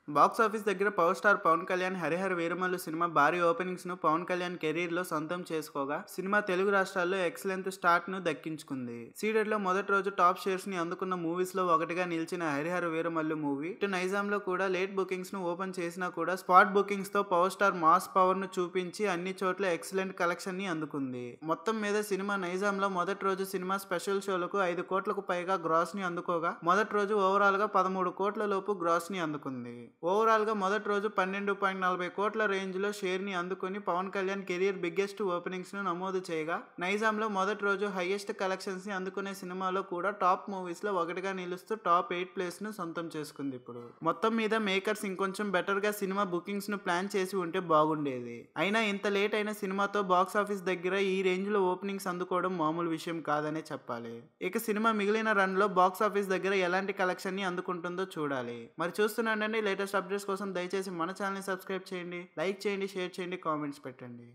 Box office దగ్గర power star Pawan Kalyan 'Harihara Veeramallu' cinema భారీ openings ను పవన్ కళ్యాణ్ కెరీర్ లో సొంతం చేసుకోగా సినిమా తెలుగు రాష్ట్రాల్లో ఎక్సలెంట్ స్టార్ట్ ను దక్కించుకుంది. సీడెడ్ లో మొదటి రోజు టాప్ షేర్స్ ని అందుకున్న మూవీస్ లో ఒకటిగా నిలిచిన 'హరిహర వీరమల్లు' మూవీ ఇటు నైజాం లో కూడా లేట్ బుకింగ్స్ ను ఓపెన్ చేసినా కూడా స్పాట్ బుకింగ్స్ తో పవర్ స్టార్ మాస్ పవర్ ను చూపించి అన్ని చోట్ల ఎక్సలెంట్ కలెక్షన్ ని అందుకుంది. మొత్తం మీద సినిమా నైజాం లో మొదటి రోజు సినిమా స్పెషల్ షోలకు 5 కోట్లకు పైగా గ్రాస్ ని అందుకోగా మొదటి రోజు ఓవరాల్ గా 13 కోట్ల లోపు గ్రాస్ ని అందుకుంది. ఓవరాల్ గా మొదటి రోజు 12.40 కోట్ల రేంజ్ లో షేర్ ని అందుకుని Pawan Kalyan career biggest openings ను నమోదు చేయగా నైజాం లో మొదటి రోజు హైయెస్ట్ కలెక్షన్స్ ని అందుకునే సినిమాలో కూడా టాప్ మూవీస్ లో ఒకటిగా నిలుస్తూ టాప్ 8 ప్లేస్ ను సొంతం చేసుకుంది. ఇప్పుడు మొత్తం మీద మేకర్స్ ఇంకొంచెం బెటర్ గా సినిమా బుకింగ్స్ ను ప్లాన్ చేసి ఉంటే బాగుండేది. అయినా ఇంత లేట్ అయిన సినిమాతో బాక్స్ ఆఫీస్ దగ్గర ఈ రేంజ్ లో ఓపెనింగ్స్ అందుకోవడం మామూలు విషయం కాదనే చెప్పాలి. ఇక సినిమా మిగిలిన రన్ లో బాక్స్ ఆఫీస్ దగ్గర ఎలాంటి కలెక్షన్ ని అందుకుంటుందో చూడాలి. మరి చూస్తున్నాండి లేటెస్ట్ అప్డేట్స్ కోసం దయచేసి మన ఛానల్ ని సబ్స్క్రైబ్ చేయండి, లైక్ చేయండి, షేర్ చేయండి, కామెంట్స్ పెట్టండి.